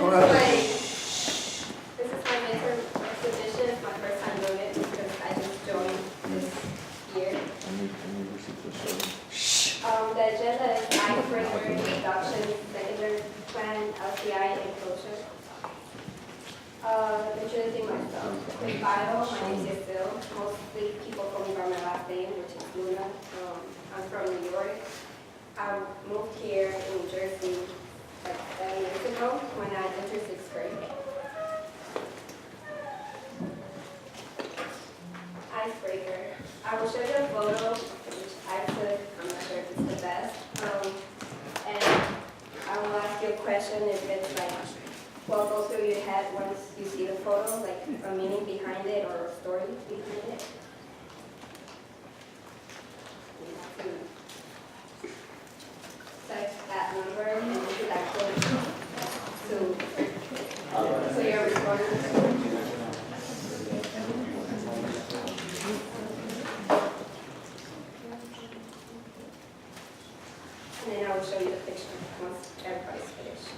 This is my midterm exhibition. It's my first time doing it because I just joined this year. The agenda is icebreaker, introduction, secondary plan, LCI, and closure. Introducing myself. In bio, my name is Yasil. Mostly people call me by my last name, which is Luna. I'm from New York. I moved here in New Jersey like 7 years ago when I entered 6th grade. Icebreaker. I will show you a photo which I took. I'm not sure if it's the best. And I will ask you a question if it's like what goes through your head once you see the photo, like a meaning behind it or a story behind it. Select that number and select it so your response. And then I will show you the picture once everybody's finished.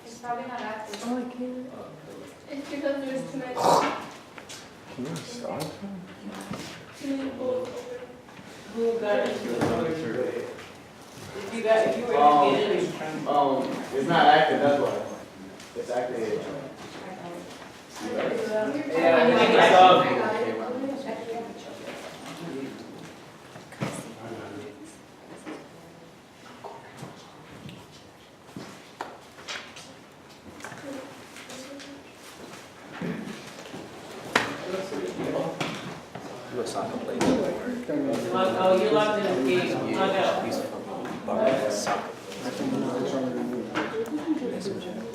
It's probably not active. Oh, I can't. It's because there's too much. Can you stop? Too many bowls open. Who got it? If you were to get it, It's not active, that's why. It's active. yeah, I think it's I off. got it. You a soccer player? Oh, you locked in the game. Log out. Soccer.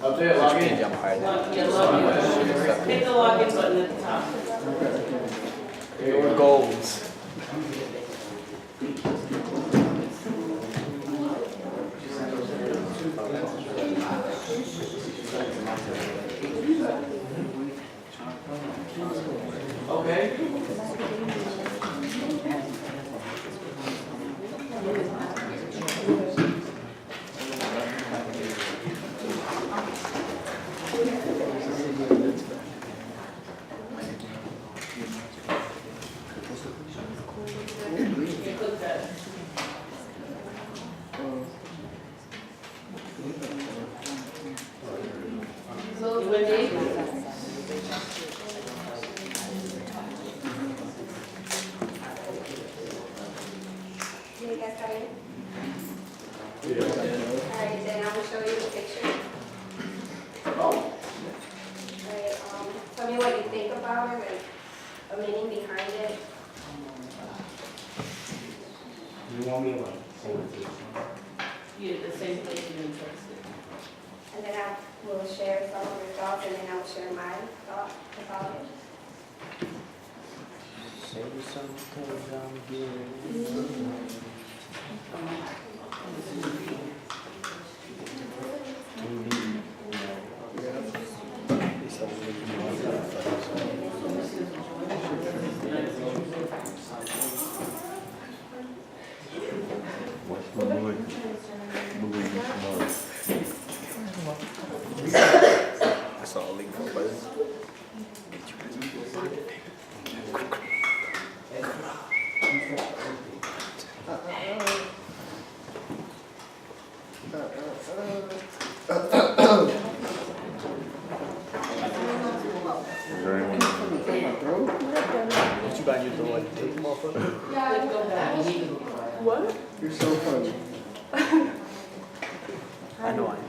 Up there, log in. Jump higher than Log in. Hit the login button at the top. your goals. Okay. Click that. You went in? You guys got it? Alright, then I will show you the picture. Alright, tell me what you think about it, like a meaning behind it. You want me to like say what it is? Yeah, the same place you interested. And then I will share some of your thoughts, and then I will share my thoughts about it. Say something I'm getting. I saw a link for buzz. What you got your door and tape, motherfucker? Click go back. What? You're so funny. I know I am.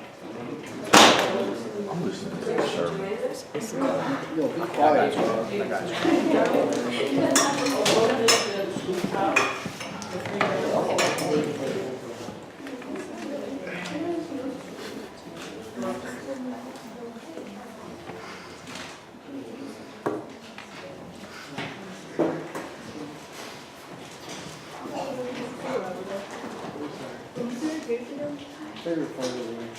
I'm listening to this service. It's Yo, be quiet, bro. I got you. Favorite part of the week.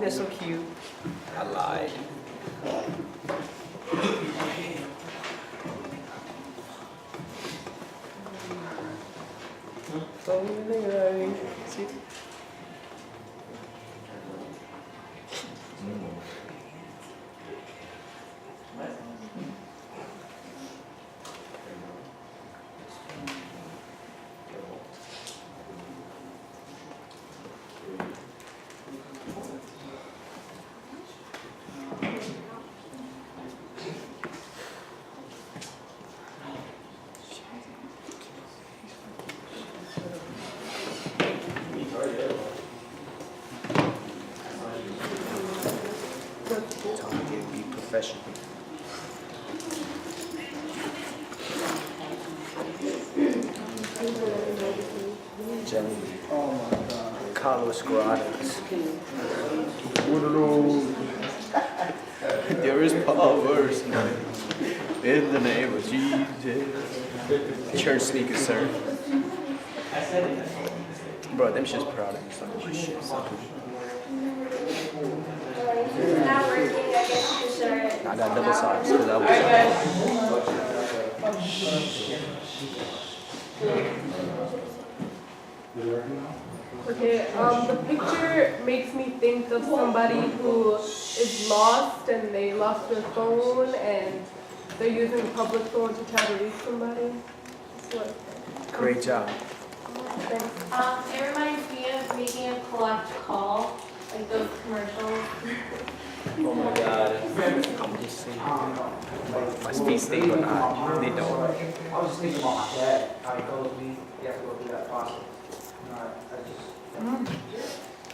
they're so cute. I lied. See? Target, be professional. Jelly. Oh my God. Carlos Granados. What are those? There is powers in the name of Jesus. Church sneakers, sir. Bro, them shit's proud of you. It's like, shit, son. It's not working, I guess you should. I got double socks because I was. Okay, the picture makes me think of somebody who is lost and they lost their phone and they're using a public phone to try to reach somebody. That's what- Great job. Thanks. It reminds me of making a collect call, like those commercials. Oh my god. I'm just saying. My speed stay but not. They don't. I was just thinking about my dad, how he goes, you have to go through that process. You know, I just.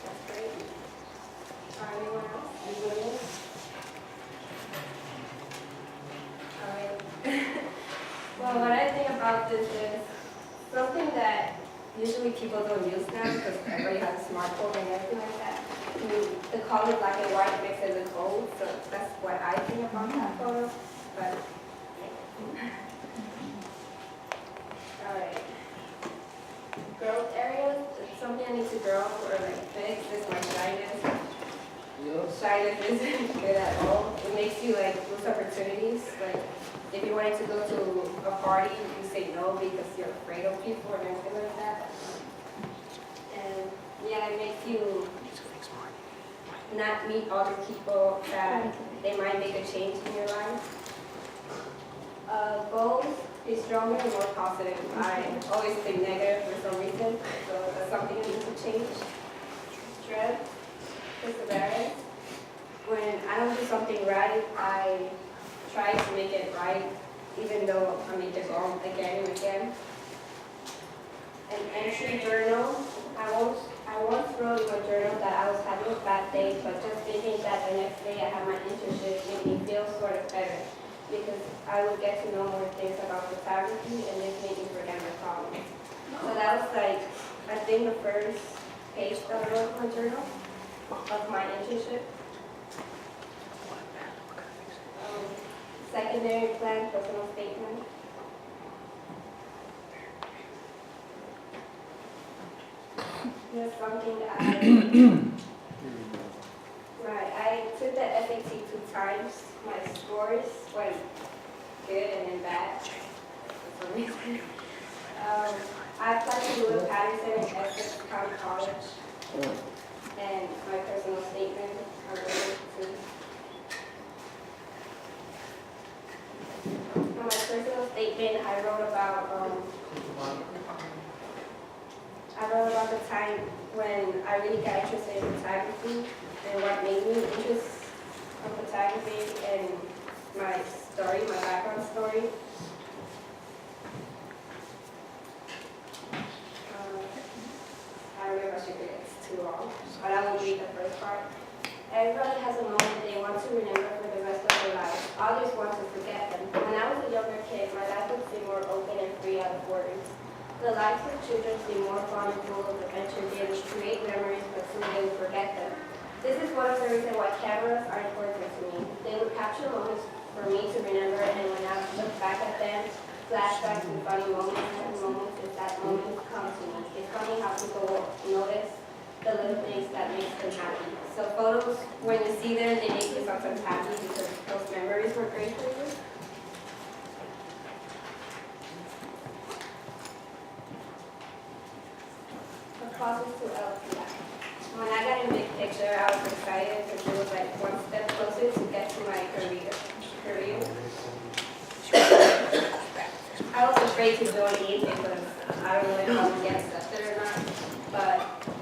That's great. Anyone else? Anybody else? Alright. Well, what I think about this is something that usually people don't use now because everybody has a smartphone and everything like that. The color black and white mixes with gold, so that's what I think about that photo. But alright. Growth areas, it's something I need to grow or like fix is my shyness. Shyness isn't good at all. It makes you like lose opportunities. Like if you wanted to go to a party, you say no because you're afraid of people or anything like that. And yeah, it makes you not meet other people that they might make a change in your life. Goals, be stronger and more positive. I always think negative for some reason, so that's something I need to change. Stress, perseverance. When I don't do something right, I try to make it right, even though I make it wrong again and again. An entry journal. I once wrote in my journal that I was having a bad day, but just thinking that the next day I had my internship made me feel sort of better because I would get to know more things about photography and this made me forget my problems. So that was like, I think the first page that I wrote in my journal of my internship. Secondary plan, personal statement. Here's something that right, I took the SAT 2 times. My scores went good and then bad for some reason. I applied to Lewis Patterson in Essex County College. And my personal statement, I wrote it too. In my personal statement, I wrote about the time when I really got interested in photography and what made me interested in photography and my story, my background story. I don't know if I should read it, it's too long, but I will read the first part. Everybody has a moment they want to remember for the rest of their lives. Others want to forget them. When I was a younger kid, my life would seem more open and free out of worries. The lives of children seem more fun and full of adventure. They would create memories, but soon they would forget them. This is one of the reasons why cameras are important to me. They would capture moments for me to remember, and when I look back at them, flashbacks and funny moments and moments as that moment come to me. It's funny how people notice the little things that makes them happy. So photos, when you see them, they make you sometimes happy because those memories were great for you. The process to LPI. When I got a big picture, I was excited because it was like one step closer to get to my career. I was afraid to join E because I don't know if I would get accepted or not, but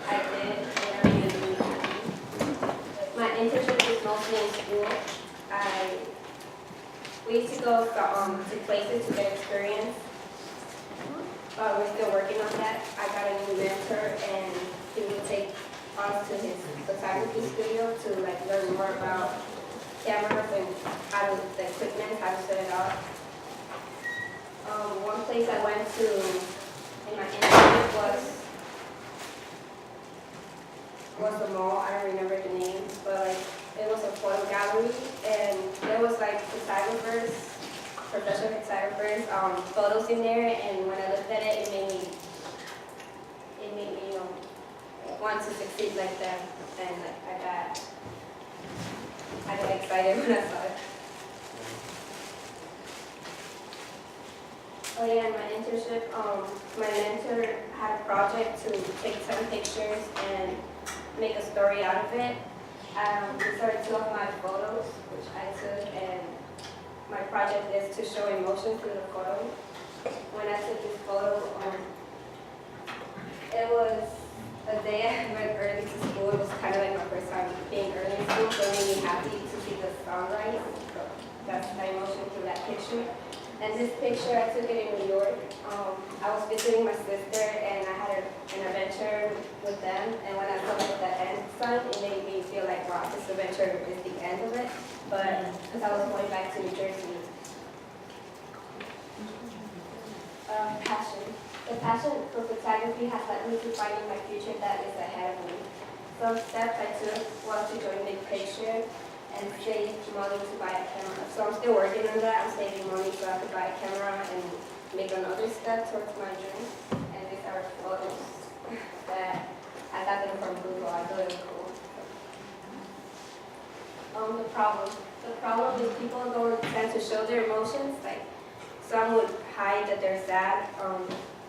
I did, and I really really happy. My internship is mostly in school. We used to go to places to get experience. We're still working on that. I got a new mentor, and he will take us to his photography studio to like learn more about cameras and how to the equipment, how to set it up. One place I went to in my internship was a mall. I don't remember the name, but like it was a photo gallery, and there was like photographers, professional photographers, photos in there. And when I looked at it, it made me want to succeed like them, and like I got excited when I saw it. Oh yeah, in my internship, my mentor had a project to take 10 pictures and make a story out of it. These are two of my photos, which I took, and my project is to show emotion through the photo. When I took this photo, it was a day I went early to school. It was kind of like my first time being early in school, so it made me happy to see the sunrise. So that's my emotion through that picture. And this picture, I took it in New York. I was visiting my sister, and I had an adventure with them. And when I saw like the end sun, it made me feel like, wow, this adventure is the end of it. But because I was going back to New Jersey. Passion. The passion for photography has led me to finding my future that is ahead of me. Some steps I took was to join Big Picture and save money to buy a camera. So I'm still working on that. I'm saving money so I could buy a camera and make another step towards my dream. And these are photos that I got them from Google. I thought it was cool. The problem is people don't tend to show their emotions. Like some would hide that they're sad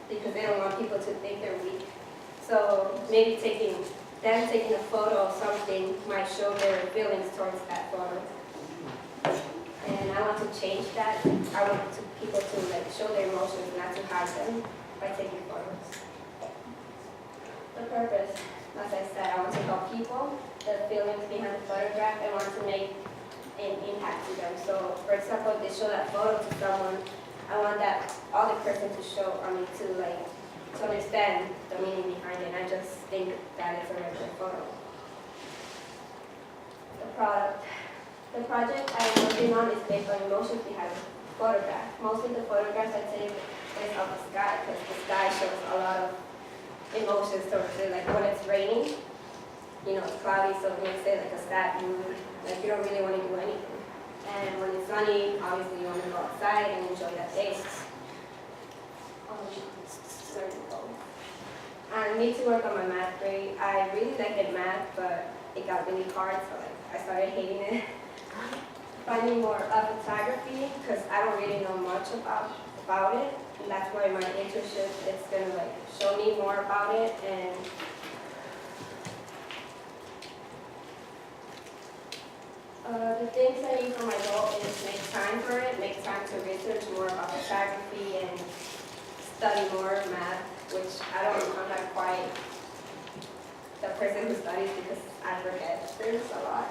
because they don't want people to think they're weak. So maybe taking a photo of something might show their feelings towards that photo. And I want to change that. I want people to like show their emotions, not to hide them by taking photos. The purpose, as I said, I want to help people, the feelings behind the photograph, and want to make an impact to them. So, for example, if they show that photo to someone, I want that other person to to understand the meaning behind it. I just think that it's a regular photo. The project I am working on is based on emotions behind the photograph. Mostly the photographs I take is of the sky, because the sky shows a lot of emotions towards it. Like when it's raining, it's cloudy, so it makes it like a sad mood. Like you don't really want to do anything. And when it's sunny, obviously you want to go outside and enjoy that day. I need to work on my math grade. I really liked math, but it got really hard, so I started hating it. Finding more photography, because I don't really know much about it, and that's why my internship is gonna show me more about it. And the things I need for my goal is make time for it, make time to research more about photography and study more math, which I'm not quite the person who studies because I forget things a lot.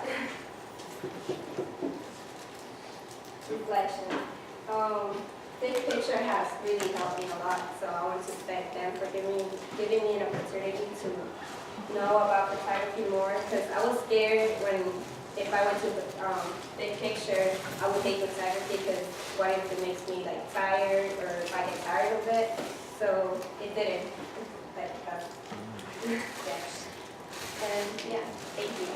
Reflection. Big Picture has really helped me a lot, so I want to thank them for giving me an opportunity to know about photography more, because I was scared if I went to Big Picture, I would hate photography because what if it makes me tired, or if I get tired of it. So it didn't. Yeah. And yeah, thank you.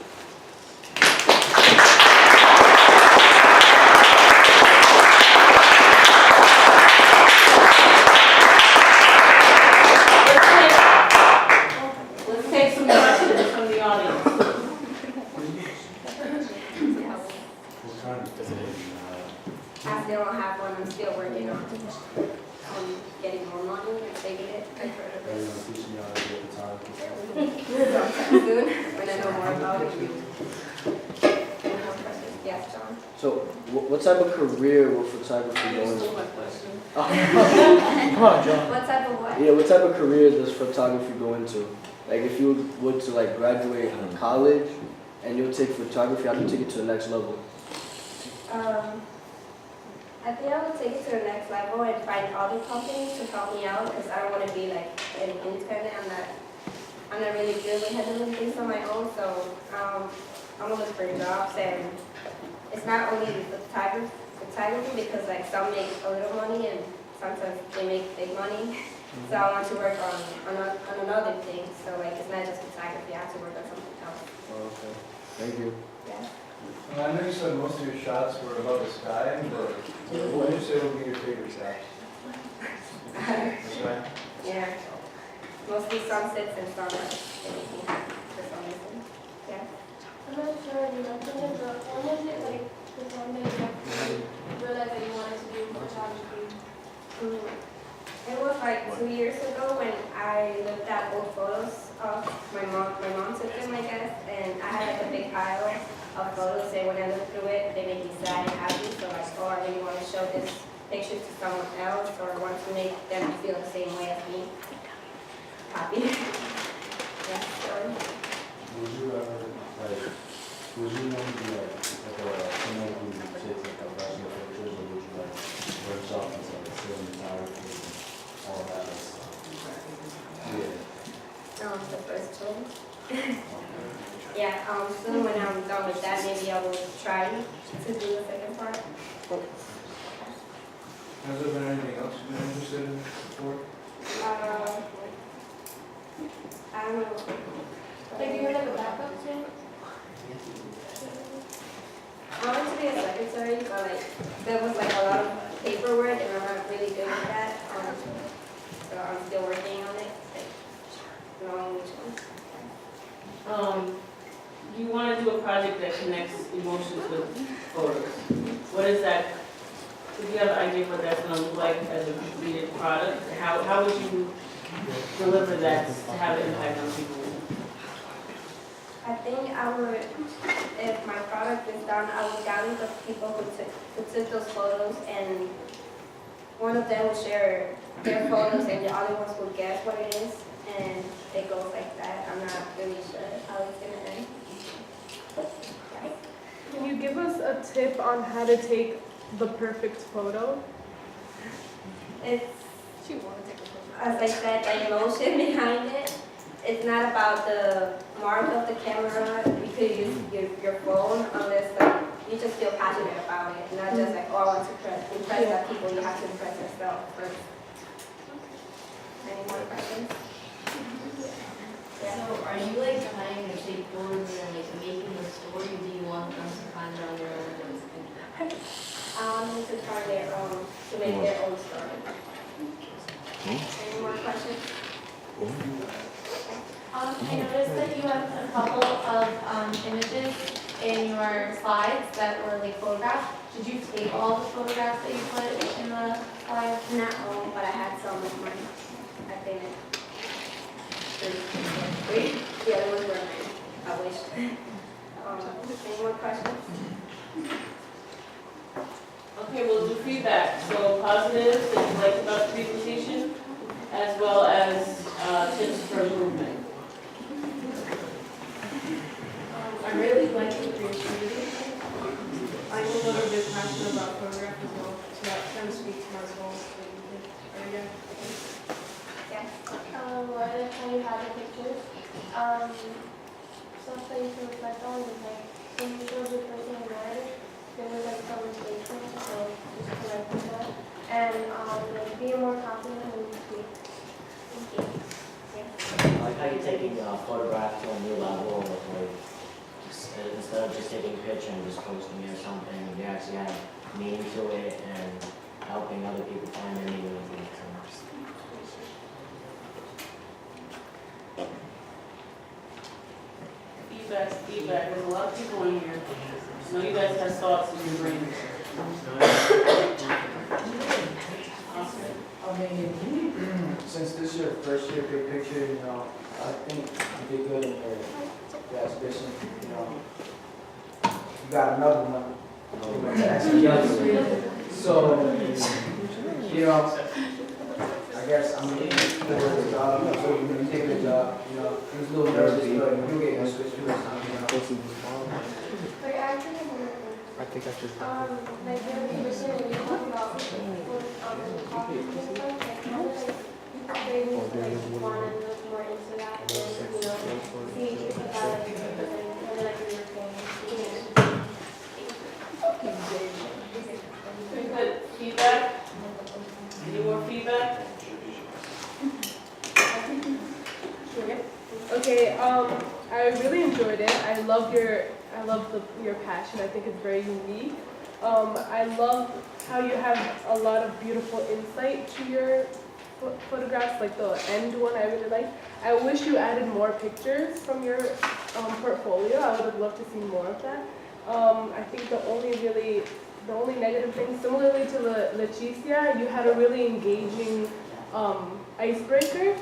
Let's take some questions. soon when I know more about it. Any more questions? Yes, John? So, what type of career will photography go into? my question. Come on, John. What type of what? Yeah, what type of career does photography go into? Like, if you would to like graduate college and you'll take photography, how do you take it to the next level? I think I would take it to the next level and find other companies to help me out because I don't want to be like an independent. I'm not really good with handling things on my own, so I'm gonna look for jobs, and it's not only the photography because like some make a little money and sometimes they make big money. So I want to work on another thing. So like it's not just photography. I have to work on something else. Oh, okay. Thank you. Yeah. I know you said most of your shots were above the sky, but what would you say would be your favorite shot? Sky? Yeah. Mostly sunsets and sunrise. Anything for some reason. Yeah. I'm not sure, you mentioned it, but when was it like the time that you realized that you wanted to do photography? It was like 2 years ago when I looked at old photos of my mom. My mom took them, I guess, and I had like a big pile of photos. And when I look through it, they make me sad and happy. So like, oh, I really want to show this picture to someone else, or want to make them feel the same way as me. Happy. Yeah. So. Would you ever, like, would you want to be like someone who takes like professional pictures, or would you like workshop into like cinematography, all that stuff? Yeah. The first one. Yeah, soon when I'm done with that, maybe I will try to do the second part. Has there been anything else you've been interested in before? I don't know. Like you were like a backup too? I wanted to be a secretary, but like there was like a lot of paperwork, and I'm not really good with that. So I'm still working on it. Like, knowing which one. You want to do a project that connects emotions with photos. What is that? Do you have an idea of what that's going to look like as a completed product? How would you deliver that to have an impact on people? I think I would, if my product is done, I would gather the people who took those photos, and one of them will share their photos and the other ones will guess what it is, and it goes like that. I'm not really sure how it's going to end. Can you give us a tip on how to take the perfect photo? It's, as I said, the emotion behind it. It's not about the mark of the camera. You could use your phone unless like, you just feel passionate about it. Not just like, oh, I want to impress the people. You have to impress yourself first. Any more questions? Yeah. So are you like trying to shape forwards and like making the story? Do you want them to find it on their own? To try their own, to make their own story. Any more questions? I noticed that you have a couple of images in your slides that were like photographs. Did you take all the photographs that you put in the slides? Not all, but I had some of mine. I think the other ones were mine. I wish. Any more questions? Okay, we'll do feedback. So positives that you liked about the presentation, as well as tips for improvement. I really like the creativity. I'm a little bit passionate about photography as well, so that kind of speaks to my soul. Yeah. What if how you had the pictures? Stuff that you can reflect on is like when you showed the person in marriage, there was like conversation, so just connect with that. And like being more confident when you speak. Thank you. I like how you're taking photographs to a new level of like, instead of just taking a picture and just posting it or something, you actually have meaning to it and helping other people find their meaning in it. Feedback. There's a lot of people in here. I know you guys have thoughts in your brains. I mean, since this is your first year big picture, I think you did good in your you got another one. That's Yasil. So, you know, I guess I'm looking forward to the job, so you're gonna take the job, you know, he was a little nervous, but you'll get used to it, you know. But actually, I think I should. like the position we talked about with coffee and stuff, like how do they want to look more into that and, you know, see if that like is and like we were saying. Pretty good feedback? Any more feedback? Okay, I really enjoyed it. I love your passion. I think it's very unique. I love how you have a lot of beautiful insight to your photographs, like the end one I really like. I wish you added more pictures from your portfolio. I would have loved to see more of that. I think the only negative thing, similarly to Leticia, you had a really engaging icebreaker.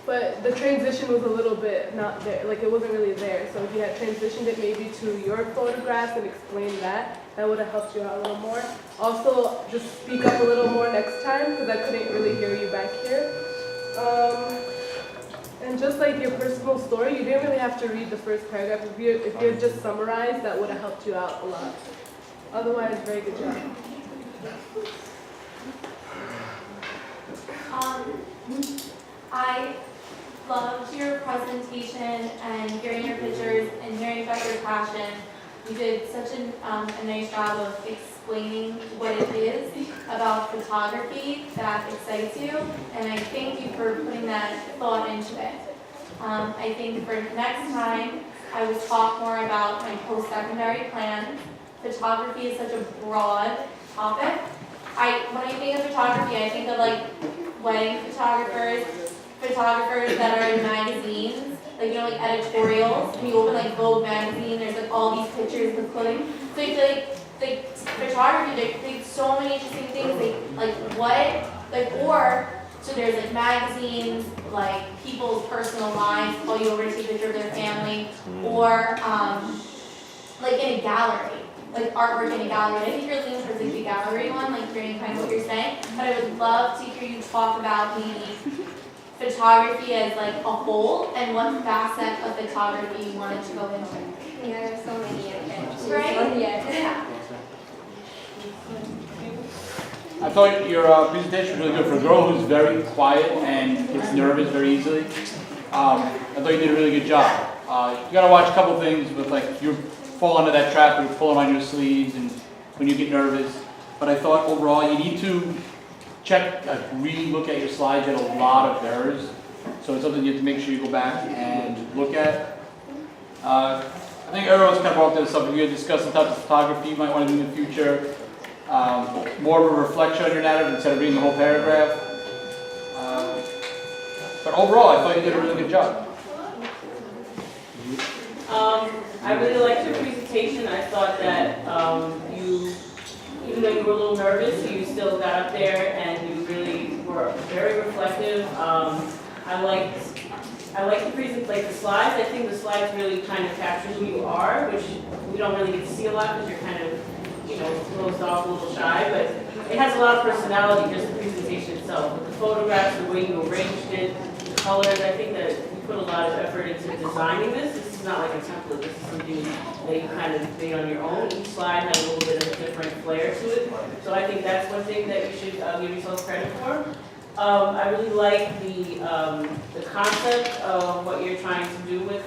But the transition was a little bit not there, like it wasn't really there. So if you had transitioned it maybe to your photographs and explained that, that would have helped you out a little more. Also, just speak up a little more next time because I couldn't really hear you back here. And just like your personal story, you didn't really have to read the first paragraph. If you had just summarized, that would have helped you out a lot. Otherwise, very good job. I loved your presentation and hearing your pictures and hearing about your passion. You did such a nice job of explaining what it is about photography that excites you, and I thank you for putting that thought into it. I think for next time, I would talk more about my post-secondary plans. Photography is such a broad topic. When I think of photography, I think of like wedding photographers that are in magazines, like, you know, like editorials. When you open like Vogue magazine, there's like all these pictures with clothing. So I feel like photography, there's so many interesting things, so there's like magazines, like people's personal lives, call you over to take a picture of their family, or like in a gallery, like artwork in a gallery. I think you're leaning towards like the gallery one, like hearing kind of what you're saying, but I would love to hear you talk about maybe photography as like a whole and what facet of photography you wanted to go into. Yeah, there's so many in it. Right? Yeah. I thought your presentation was really good for a girl who's very quiet and gets nervous very easily. I thought you did a really good job. You gotta watch a couple things with like you fall into that trap of pulling on your sleeves and when you get nervous. But I thought overall you need to really look at your slides. You had a lot of errors, so it's something you have to make sure you go back and look at. I think everyone's kind of brought this up. If you had discussed the type of photography you might want to do in the future. More of a reflection on your narrative instead of reading the whole paragraph. But overall, I thought you did a really good job. I really liked your presentation. I thought that even though you were a little nervous, you still got up there and you really were very reflective. I liked the presentation, like the slides. I think the slides really kind of capture who you are, which we don't really get to see a lot because you're kind of, closed off, a little shy, but it has a lot of personality, just the presentation itself. With the photographs, the way you arranged it, the colors, I think that you put a lot of effort into designing this. This is not like a template, this is something that you kind of made on your own. Each slide has a little bit of a different flair to it. So I think that's one thing that you should give yourself credit for. I really like the concept of what you're trying to do with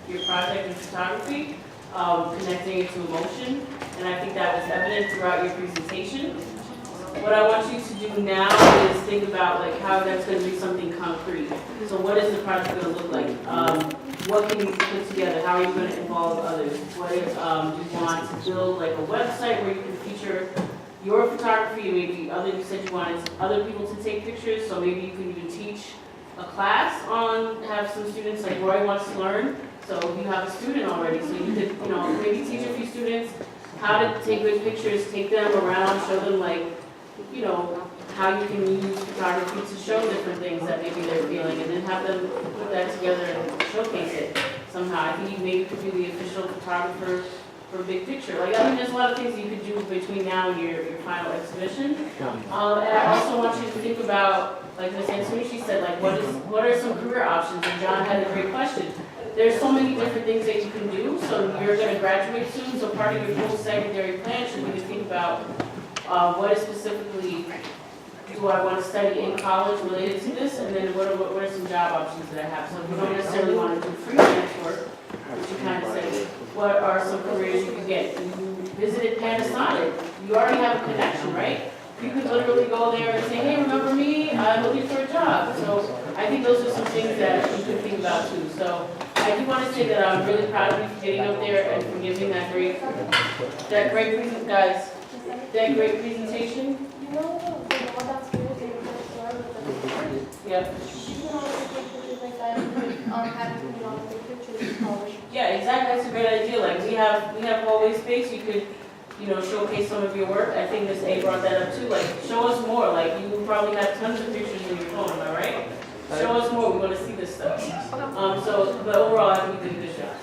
your project in photography. Connecting it to emotion, and I think that was evident throughout your presentation. What I want you to do now is think about like how that's going to be something concrete. So what is the project going to look like? What can you put together? How are you going to involve others? What is, do you want to build like a website where you can feature your photography, and maybe you said you wanted other people to take pictures, so maybe you can even teach a class have some students, like Roy wants to learn. So you have a student already, so you could, maybe teach a few students how to take good pictures, take them around, show them how you can use photography to show different things that maybe they're feeling, and then have them put that together and showcase it somehow. I think you maybe could be the official photographer for big picture. Like, I mean, there's a lot of things you could do between now and your final exhibition. And I also want you to think about, like Ms. Anthony, she said, like, what are some career options? And John had a great question. There's so many different things that you can do, so you're gonna graduate soon, so part of your post-secondary plan should be to think about, what is specifically do I want to study in college related to this, and then what are some job options that I have? So if you don't necessarily want to do freelance work, which you kind of say, what are some careers you can get? You visited Panasonic, you already have a connection, right? You could literally go there and say, hey, remember me? I'm looking for a job. So I think those are some things that you could think about too. So I do want to say that I'm really proud of you for getting up there and for giving that great presentation. You know, the wall downstairs in the first floor with the pictures? Yep. You can always take pictures like that and have it put on the pictures in college. Yeah, exactly. That's a great idea. Like we have hallway space. You could, showcase some of your work. I think Ms. A brought that up too. Like show us more. Like you probably have tons of pictures in your phone. Am I right? Show us more. We want to see this stuff. But overall, I think you did a good job.